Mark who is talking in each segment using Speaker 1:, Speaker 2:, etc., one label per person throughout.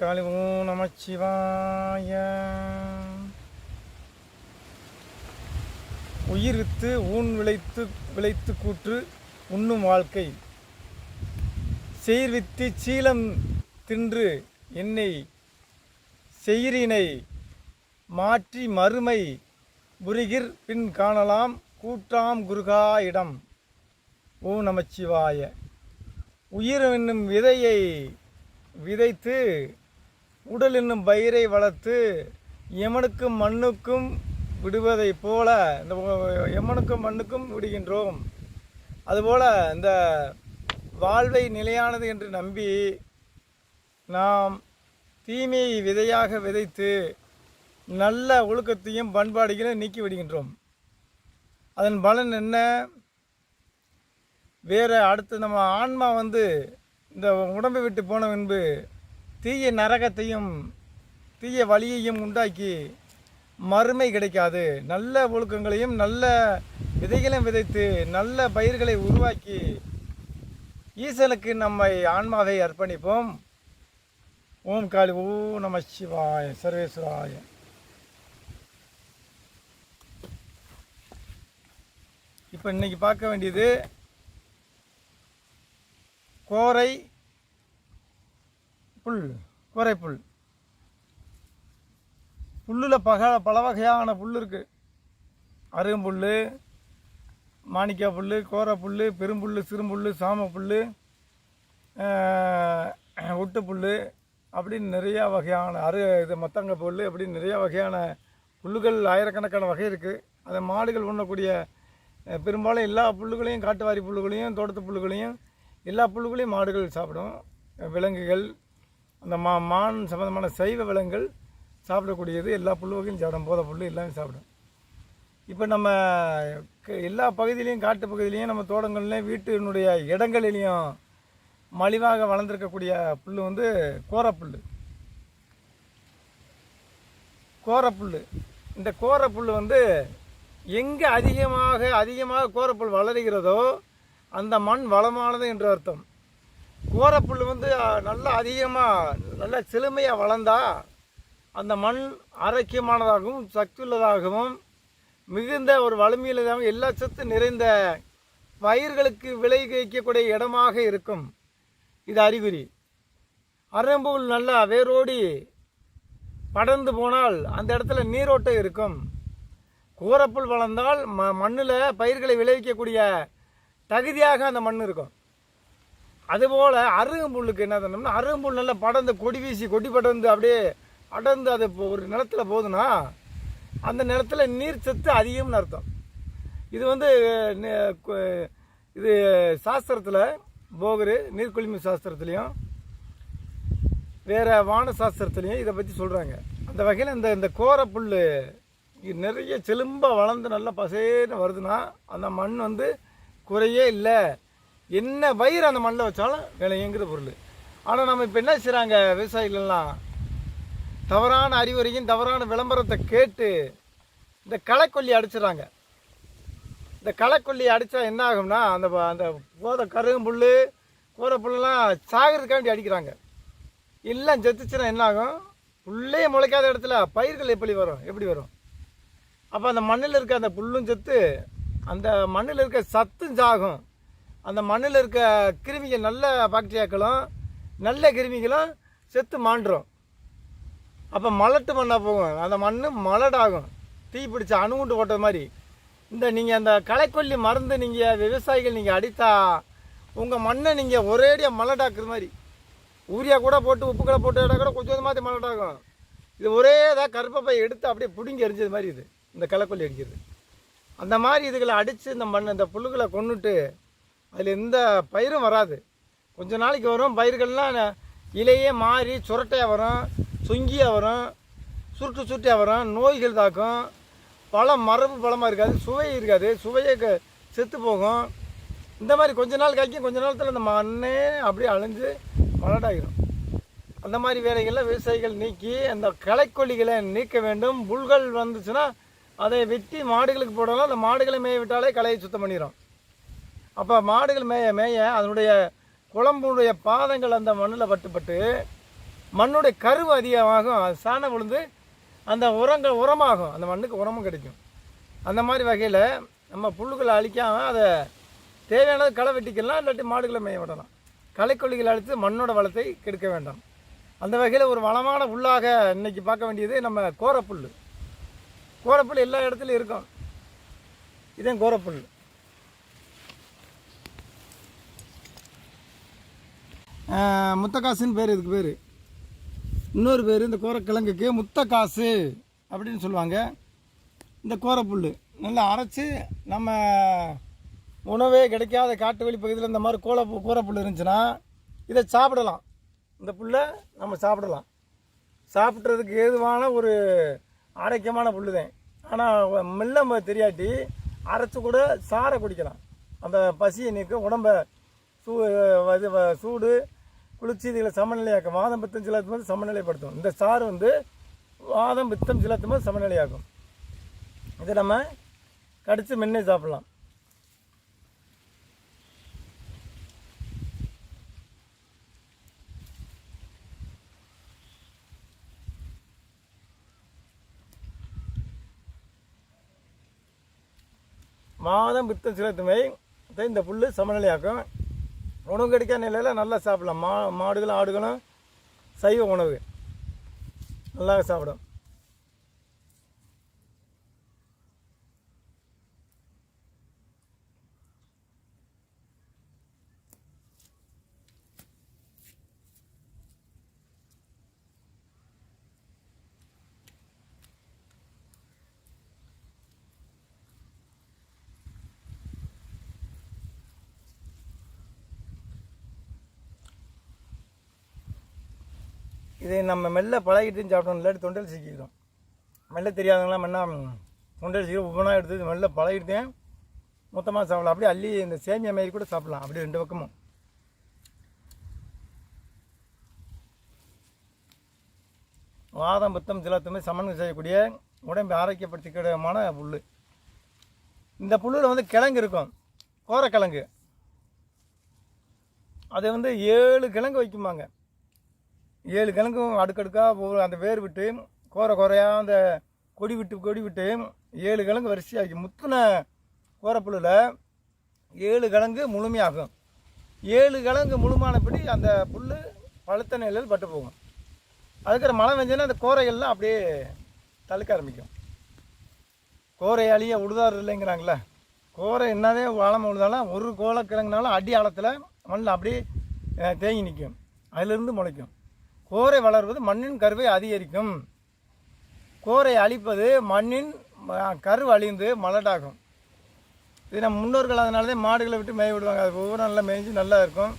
Speaker 1: காளி. ஓம் நமச்சிவாய. உயிர் வித்து ஊன் விளைத்து கூற்று உண்ணும் வாழ்க்கை செயிர்வித்து சீலம் தின்று என்னை செயிரினை மாற்றி மறுமை புரிகிர் பின் காணலாம் கூற்றாம் குருகா இடம். ஓம் நமச்சிவாய. உயிர் என்னும் விதையை விதைத்து உடல் என்னும் பயிரை வளர்த்து யமனுக்கும் மண்ணுக்கும் விடுவதை போல இந்த யமனுக்கும் மண்ணுக்கும் விடுகின்றோம். அதுபோல் இந்த வாழ்வை நிலையானது என்று நம்பி நாம் தீமையை விதையாக விதைத்து நல்ல ஒழுக்கத்தையும் பண்பாடுகளையும் நீக்கி விடுகின்றோம். அதன் பலன் என்ன? வேறு அடுத்து நம்ம ஆன்மா இந்த உடம்பை விட்டு போன பின்பு தீய நரகத்தையும் தீய வழியையும் உண்டாக்கி மறுமை கிடைக்காது. நல்ல ஒழுக்கங்களையும் நல்ல விதைகளையும் விதைத்து நல்ல பயிர்களை உருவாக்கி ஈசனுக்கு நம்மை ஆன்மாவை அர்ப்பணிப்போம். ஓம் காளி. ஓம் நம சிவாய. சர்வேஸ்வராய. இப்போ இன்னைக்கு பார்க்க வேண்டியது கோரை புல். புல்லில் பல வகையான புல் இருக்குது. அரும்புல், மாணிக்கா புல், கோரை புல், பெரும்புல், சிறும்புல், சாம புல், ஒட்டு புல் அப்படின்னு நிறையா வகையான மத்தங்க புல் அப்படின்னு நிறையா வகையான புல்லுகள் ஆயிரக்கணக்கான வகை இருக்குது. அதை மாடுகள் உண்ணக்கூடிய பெரும்பாலும் எல்லா புல்லுகளையும், காட்டுவாரி புல்லுகளையும், தோட்டத்து புல்லுகளையும், எல்லா புல்லுகளையும் மாடுகள் சாப்பிடும். விலங்குகள், அந்த மான் சம்பந்தமான சைவ விலங்குகள் சாப்பிடக்கூடியது எல்லா புல் வகையும் சாப்பிடும். போதை புல் எல்லாமே சாப்பிடும். இப்போ நம்ம எல்லா பகுதியிலையும், காட்டு பகுதியிலையும், நம்ம தோட்டங்கள்லையும், வீட்டினுடைய இடங்களிலையும் மலிவாக வளர்ந்துருக்கக்கூடிய புல் கோரப்புல். இந்த கோரப்புல் எங்கே அதிகமாக கோரப்புல் வளர்கிறதோ அந்த மண் வளமானது என்று அர்த்தம். கோரப்புல் நல்லா அதிகமாக நல்லா செழுமையாக வளர்ந்தா அந்த மண் ஆரோக்கியமானதாகவும் சக்தியுள்ளதாகவும் மிகுந்த ஒரு வலிமையுள்ளதாகவும் எல்லா சத்து நிறைந்த பயிர்களுக்கு விளைவிக்கக்கூடிய இடமாக இருக்கும். இது அறிகுறி. அரும்புல் நல்லா வேரோடி படர்ந்து போனால் அந்த இடத்துல நீரோட்டம் இருக்கும். கோரப்புல் வளர்ந்தால் மண்ணில் பயிர்களை விளைவிக்கக்கூடிய தகுதியாக அந்த மண் இருக்கும். அதுபோல் அருகம்புல்லுக்கு என்ன பண்ணோம்னா, அருகம்புல் நல்லா படர்ந்து கொடி படர்ந்து அப்படியே அடர்ந்து அது ஒரு நிலத்தில் போகுதுன்னா அந்த நிலத்தில் நீர் சத்து அதிகம்னு அர்த்தம். இது சாஸ்திரத்தில் போகரு நீர்க்குளிமை சாஸ்திரத்துலேயும் வேறு வான சாஸ்திரத்துலேயும் இதை பற்றி சொல்கிறாங்க. அந்த வகையில் இந்த கோரப்புல் நிறைய செலும்பாக வளர்ந்து நல்லா பசேன்னு வருதுன்னா அந்த மண் குறையே இல்லை. என்ன பயிர் அந்த மண்ணில் வச்சாலும் விளையுங்கிற பொருள். ஆனால் நம்ம இப்போ என்ன செய்கிறாங்க, விவசாயிகள்லாம் தவறான அறிவுரையும் தவறான விளம்பரத்தை கேட்டு இந்த களைக்கொல்லி அடிச்சிடறாங்க. இந்த களைக்கொல்லி அடித்தா என்ன ஆகும்னா அந்த கரும்புல் கோரப்புல்லாம் சாகிறதுக்காண்டி அடிக்கிறாங்க. எல்லாம் செத்துச்சுன்னா என்ன ஆகும்? புல்லே முளைக்காத இடத்துல பயிர்கள் எப்படி வரும்? அப்போ அந்த மண்ணில் இருக்க அந்த புல்லும் செத்து அந்த மண்ணில் இருக்க சத்தும் சாகும். அந்த மண்ணில் இருக்க கிருமிகள், நல்ல பாக்டீரியாக்களும் நல்ல கிருமிகளும் செத்து மாண்டுரும். அப்போ மலட்டு மண்ணாக போகும். அந்த மண் மலடாகும். தீ பிடிச்ச அணுகுண்டு போட்ட மாதிரி. நீங்கள் அந்த களைக்கொல்லி மருந்து விவசாயிகள் அடித்தா உங்கள் மண்ணை நீங்கள் ஒரேடியாக மலடாக்குற மாதிரி. ஊரியா கூட போட்டு உப்புக்களை போட்டு இடம் கூட கொஞ்சம் மாதிரி மலடாகும். இது ஒரே இதாக கருப்பை எடுத்து அப்படியே பிடுங்கி எரிஞ்சது மாதிரி இது இந்த களைக்கொல்லி அடிக்கிறது. அந்த மாதிரி இதுகளை அடித்து இந்த புல்லுகளை கொண்டுட்டு அதில் எந்த பயிரும் வராது. கொஞ்ச நாளைக்கு வரும். பயிர்கள்லாம் இலையே மாறி சுரட்டையாக வரும், சொங்கியாக வரும், சுருட்டியாக வரும், நோய்கள் தாக்கும். மரபு பழமாக இருக்காது, சுவை இருக்காது, சுவையே செத்து போகும். இந்த மாதிரி கொஞ்ச நாள் காய்க்கும். கொஞ்ச நேரத்தில் அந்த மண்ணே அப்படியே அழிஞ்சு மலடாகிடும். அந்த மாதிரி வேலைகளில் விவசாயிகள் நீக்கி அந்த களைக்கொல்லிகளை நீக்க வேண்டும். புல்கள் வந்துச்சுன்னா அதை வெட்டி மாடுகளுக்கு போடலாம். அந்த மாடுகளை மேய விட்டாலே களையை சுத்தம் பண்ணிடும். அப்போ மாடுகள் மேய அதனுடைய குழம்புடைய பாதங்கள் அந்த மண்ணில் பட்டு மண்ணுடைய கருவு அதிகமாகும், அது சாணம் விழுந்து அந்த உரமாகும், அந்த மண்ணுக்கு உரமும் கிடைக்கும். அந்த மாதிரி வகையில் நம்ம புல்லுகளை அழிக்காமல் அதை தேவையானது களை வெட்டிக்கலாம், இல்லாட்டி மாடுகளை மேய விடலாம். களைக்கொல்லிகள் அழித்து மண்ணோட வளத்தை கெடுக்க வேண்டாம். அந்த வகையில் ஒரு வளமான புல்லாக இன்றைக்கி பார்க்க வேண்டியது நம்ம கோரப்புல். கோரப்புல் எல்லா இடத்துலையும் இருக்கும். இதுதான் கோரப்புல். முத்தக்காசுன்னு பேர், இதுக்கு பேர். இன்னொரு பேர் இந்த கோரக்கிழங்குக்கு முத்தக்காசு அப்படின்னு சொல்லுவாங்க. இந்த கோரப்புல் நல்லா அரைச்சி நம்ம உணவே கிடைக்காத காட்டு வெளி பகுதியில் இந்த மாதிரி கோரப்புல் இருந்துச்சுன்னா இதை சாப்பிடலாம். இந்த புல்லை நம்ம சாப்பிடலாம். சாப்பிட்றதுக்கு ஏதுவான ஒரு ஆரோக்கியமான புல் தான். ஆனால் மெல்ல தெரியாட்டி அரைச்சி கூட சாரை குடிக்கலாம். அந்த பசியை நீக்க, உடம்பை சூடு குளிர்ச்சி இதுகளை சமநிலையாக்கும். வாதம் பித்தம் சிலத்தும் போது சமநிலைப்படுத்தும். இந்த சாறு வந்து வாதம் பித்தம் சிலத்தும் போது சமநிலையாகும். இதை நம்ம கடித்து மென்னே சாப்பிடலாம். வாதம் பித்தம் சிலத்துமை இந்த புல் சமநிலையாக்கும். உணவு கிடைக்காத நிலையில் நல்லா சாப்பிடலாம். மாடுகளும் ஆடுகளும் சைவ உணவு நல்லா சாப்பிடும். இதை நம்ம மெல்ல பழகிட்டு சாப்பிடணும், இல்லாட்டி தொண்டையில் சிக்கிக்கிறோம். மெல்ல தெரியாதவங்களாம் மென்னா தொண்டையில் சிக்கி உப்பனாக எடுத்து மெல்ல பழகிட்டேன் மொத்தமாக சாப்பிடலாம். அப்படியே அள்ளி இந்த சேமியா மாரி கூட சாப்பிடலாம். அப்படியே ரெண்டு பக்கமும். வாதம் பித்தம் சிலத்துமே சமன்வயம் செய்யக்கூடிய உடம்பை ஆரோக்கியப்படுத்திக்கிடமான புல். இந்த புல்லில் வந்து கிழங்கு இருக்கும், கோரக்கிழங்கு. அதை வந்து 7 கிழங்கு வைக்குமாங்க. 7 கிழங்கும் அடுக்கடுக்காக அந்த வேர் விட்டு கோரையாக அந்த கொடி விட்டு 7 கிழங்கு வரிசையாக வைக்கும். முத்தின கோரப்புல்லில் 7 கிழங்கு முழுமையாகும். 7 கிழங்கு முழுமானபடி அந்த புல் பழுத்த நிலையில் பட்டு போகும். அதுக்கிற மழை வெஞ்சோன்னா அந்த கோரைகள்லாம் அப்படியே தழுக்க ஆரம்பிக்கும். கோரை அழிய உழுதாறு இல்லைங்கிறாங்களே, கோரை என்னதே வளம் உழுதாலும் ஒரு கோலக்கிழங்குனாலும் அடி ஆழத்தில் மண்ணில் அப்படியே தேங்கி நிற்கும். அதிலிருந்து முளைக்கும். கோரை வளர்வது மண்ணின் கருவை அதிகரிக்கும். கோரை அழிப்பது மண்ணின் கரு அழிந்து மலடாகும். இது நம்ம முன்னோர்கள் அதனால தான் மாடுகளை விட்டு மேய விடுவாங்க. அது ஒவ்வொரு நல்லா மேய்ஞ்சி நல்லா இருக்கும்.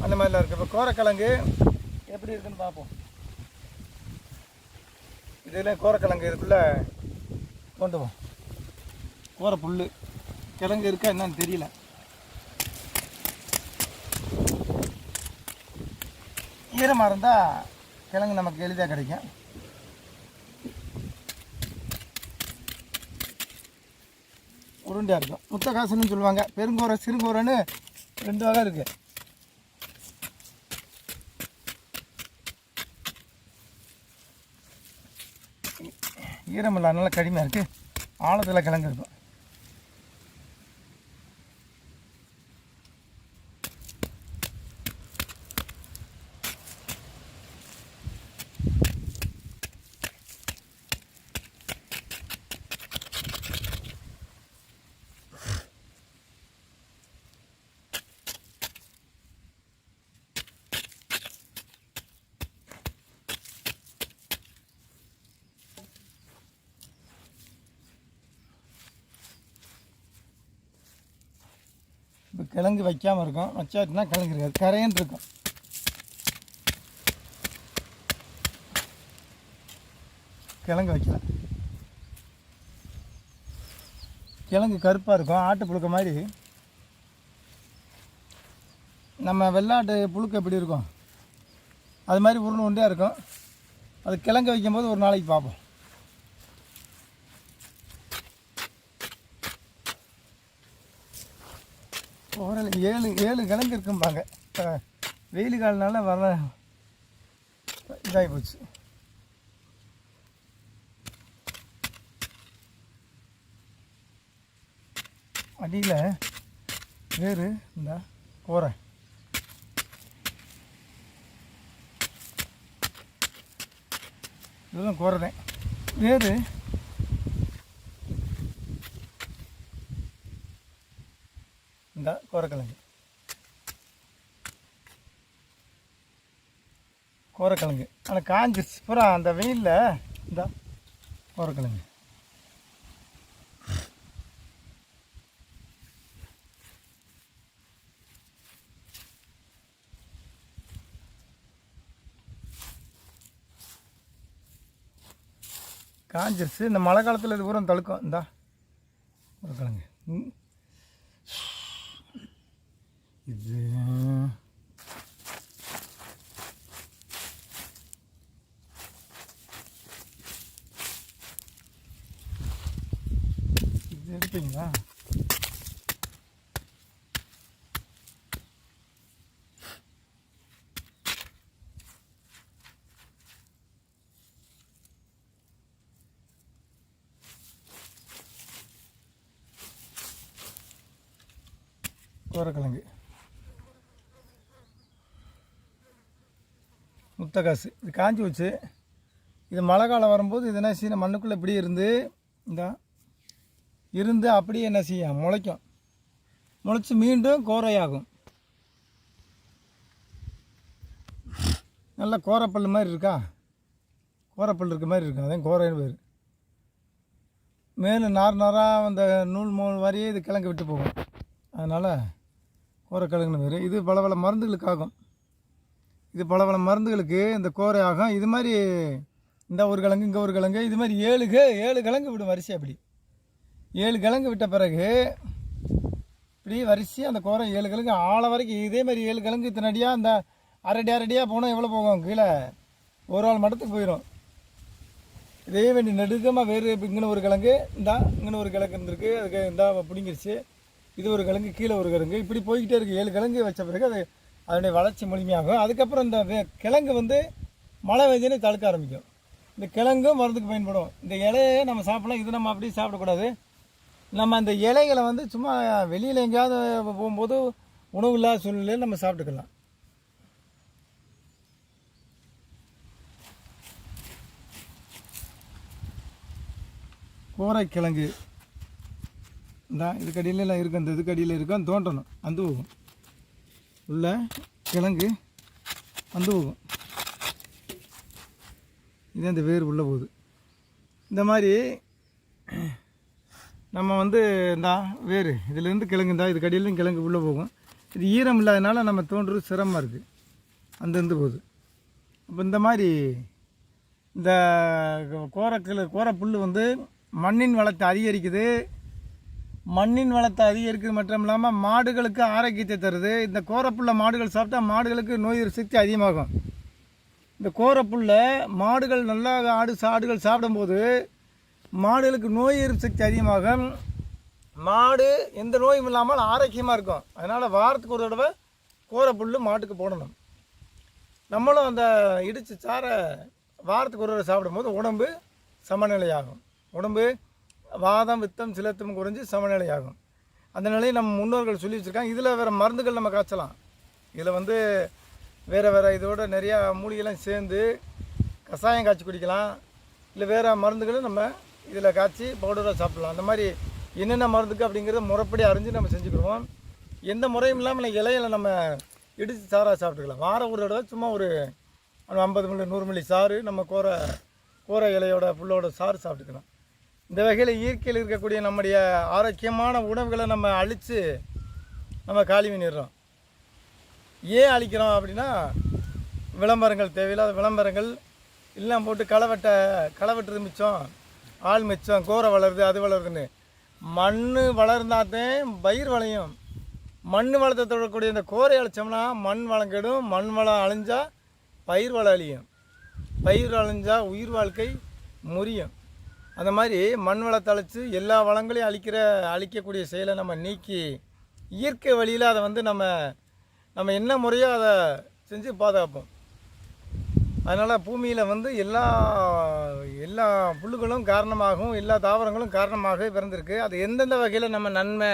Speaker 1: அந்த மாதிரிலாம் இருக்குது. இப்போ கோரக்கிழங்கு எப்படி இருக்குன்னு பார்ப்போம். இதில் கோரக்கிழங்கு இதுக்குள்ளே கொண்டு போவோம். கோரை புல் கிழங்கு இருக்கா என்னன்னு தெரியல. ஈரமாக இருந்தால் கிழங்கு நமக்கு எளிதாக கிடைக்கும். உருண்டையாக இருக்கும். முத்தக்காசுன்னு சொல்லுவாங்க. பெருங்கோரை சிறுங்கோரைன்னு 2 வகை இருக்குது. ஈரம் இல்லை, நல்லா கடிமையாக இருக்குது. ஆழத்தில் கிழங்கு இருக்கும். இப்போ கிழங்கு வைக்காமல் இருக்கும். வச்சாச்சுன்னா கிழங்கு இருக்காது, கரையன்னு இருக்கும். கிழங்கு வைக்கல. கிழங்கு கருப்பாக இருக்கும், ஆட்டு புழுக்க மாதிரி. நம்ம வெள்ளாட்டு புழுக்க எப்படி இருக்கும் அது மாதிரி உருண்டு உண்டையாக இருக்கும். அது கிழங்கு வைக்கும்போது ஒரு நாளைக்கு பார்ப்போம். ஓரளவு 7 கிழங்கு இருக்கும்பாங்க. இப்போ வெயில் காலனால இதாகி போச்சு. அடியில் வேறு இந்த கோரை இதெல்லாம் கோரை தான். வேறு இந்த கோரைக்கிழங்கு ஆனால் காஞ்சிருச்சு பூரா அந்த வெயிலில். இந்த கோரைக்கிழங்கு காஞ்சிருச்சு. இந்த மழை காலத்தில் இது பூரா தழுக்கும். இந்தா கோரைக்கிழங்கு இது எடுப்பீங்களா? கோரைக்கிழங்கு முட்டைக்காசு இது காஞ்சி வச்சு. இது மழை காலம் வரும்போது இது என்ன செய்யணும், மண்ணுக்குள்ளே இப்படி இருந்து அப்படியே என்ன செய்யும், முளைக்கும். முளைச்சி மீண்டும் கோரையாகும். நல்லா கோரைப்பல் மாதிரி இருக்கா, கோரைப்பல் இருக்க மாதிரி இருக்கும். அதான் கோரைன்னு பேர். மேலும் நாராக அந்த நூல் வரையே இது கிழங்கு விட்டு போகும். அதனால் கோரைக்கிழங்குன்னு பேர். இது பல மருந்துகளுக்காகும். இது பல மருந்துகளுக்கு இந்த கோரை ஆகும். இது மாதிரி இந்த ஒரு கிழங்கு இங்கே ஒரு கிழங்கு இது மாதிரி 7 கிழங்கு விடும் வரிசை. அப்படி 7 கிழங்கு விட்ட பிறகு இப்படி வரிசையாக அந்த கோரை 7 கிழங்கு ஆழ வரைக்கும் இதே மாதிரி 7 கிழங்கு இத்தனடியாக அந்த அரடியாக போனால் எவ்வளோ போகும், கீழே ஒரு ஆள் மடத்துக்கு போயிடும். இதே வேண்டி நெடுக்கமாக வேறு இங்கே ஒரு கிழங்கு இங்கே ஒரு கிழங்கு இருந்திருக்கு, அதுக்கு பிடிங்கிருச்சு. இது ஒரு கிழங்கு கீழே ஒரு கிழங்கு இப்படி போய்கிட்டே இருக்குது. 7 கிழங்கு வச்ச பிறகு அது அதனுடைய வளர்ச்சி முழுமையாகும். அதுக்கப்புறம் இந்த கிழங்கு மழை வெஞ்சனே தடுக்க ஆரம்பிக்கும். இந்த கிழங்கும் மருந்துக்கு பயன்படும். இந்த இலையை நம்ம சாப்பிடலாம். இது நம்ம அப்படியே சாப்பிடக்கூடாது. நம்ம அந்த இலைகளை சும்மா வெளியில் எங்கேயாவது போகும்போது உணவு இல்லாத சூழ்நிலையில் நம்ம சாப்பிட்டுக்கலாம். கோரைக்கிழங்கு இது கடியிலலாம் இருக்கும். அந்த இது கடியில் இருக்கும், தோண்டணும், அந்து போகும். உள்ள கிழங்கு அந்து போகும். இது அந்த வேர் உள்ளே போகுது. இந்த மாதிரி நம்ம வேர் இதிலேருந்து கிழங்கு இது கடியிலும் கிழங்கு உள்ளே போகும். இது ஈரம் இல்லாதனால நம்ம தோன்றுறது சிரமமாக இருக்குது. அந்தந்து போகுது. அப்போ இந்த மாதிரி இந்த கோரைப்புல் மண்ணின் வளத்தை அதிகரிக்குது. மண்ணின் வளத்தை அதிகரிக்கிறது மட்டும் இல்லாமல் மாடுகளுக்கு ஆரோக்கியத்தை தருது. இந்த கோரைப்புல்லை மாடுகள் சாப்பிட்டா மாடுகளுக்கு நோய் எதிர்ப்பு சக்தி அதிகமாகும். இந்த கோரைப்புல்லை மாடுகள் நல்லா ஆடுகள் சாப்பிடும்போது மாடுகளுக்கு நோய் எதிர்ப்பு சக்தி அதிகமாகும். மாடு எந்த நோயும் இல்லாமல் ஆரோக்கியமாக இருக்கும். அதனால் வாரத்துக்கு ஒரு தடவை கோரைப்புல் மாட்டுக்கு போடணும். நம்மளும் அந்த இடித்து சாரை வாரத்துக்கு ஒரு தடவை சாப்பிடும்போது உடம்பு சமநிலையாகும். உடம்பு வாதம் வித்தம் சிலத்தம் குறைஞ்சி சமநிலையாகும். அந்த நிலையை நம்ம முன்னோர்கள் சொல்லி வச்சுருக்காங்க. இதில் வேறு மருந்துகள் நம்ம காய்ச்சலாம். இதில் வேறு இதோட நிறையா மூலிகைலாம் சேர்ந்து கஷாயம் காய்ச்சி குடிக்கலாம். இல்லை வேறு மருந்துகளும் நம்ம இதில் காய்ச்சி பவுடராக சாப்பிட்லாம். அந்த மாதிரி என்னென்ன மருந்துக்கு அப்படிங்கிறத முறைப்படி அறிஞ்சு நம்ம செஞ்சுக்கிடுவோம். எந்த முறையும் இல்லாமல் இலையில் நம்ம இடித்து சாராக சாப்பிட்டுக்கலாம். வாரம் ஒரு தடவை சும்மா ஒரு 50 மில்லி 100 மில்லி சாறு நம்ம கோரை இலையோட புல்லோட சாறு சாப்பிட்டுக்கலாம். இந்த வகையில் இயற்கையில் இருக்கக்கூடிய நம்முடைய ஆரோக்கியமான உணவுகளை நம்ம அழித்து நம்ம காலி பண்ணிடுறோம். ஏன் அழிக்கிறோம் அப்படின்னா விளம்பரங்கள், தேவையில்லாத விளம்பரங்கள் எல்லாம் போட்டு களை வெட்டுறது மிச்சம், ஆள் மிச்சம், கோரை வளருது அது வளருதுன்னு. மண் வளர்ந்தாதான் பயிர் விளையும். மண் வளத்தை தொடரக்கூடிய இந்த கோரை அழிச்சோம்னா மண் வளம் கெடும். மண் வளம் அழிஞ்சால் பயிர் வளம் அழியும். பயிர் அழிஞ்சால் உயிர் வாழ்க்கை முறியும். அந்த மாதிரி மண் வளத்தை அழித்து எல்லா வளங்களையும் அழிக்கக்கூடிய செயலை நம்ம நீக்கி இயற்கை வழியில் அதை நம்ம என்ன முறையோ அதை செஞ்சு பாதுகாப்போம். அதனால் பூமியில் வந்து எல்லா எல்லா புல்லுகளும் காரணமாகவும் எல்லா தாவரங்களும் காரணமாக பிறந்திருக்கு. அது எந்தெந்த வகையில் நம்ம நன்மை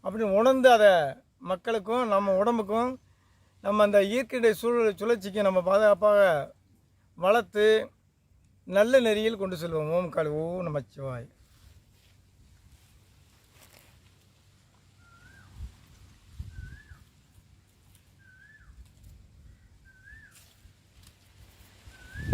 Speaker 1: அப்படின்னு உணர்ந்து அதை மக்களுக்கும் நம்ம உடம்புக்கும் நம்ம அந்த இயற்கையுடைய சுழற்சிக்கு நம்ம பாதுகாப்பாக வளர்த்து நல்ல நெறியில் கொண்டு செல்வோம். ஓம் நமச்சிவாய்.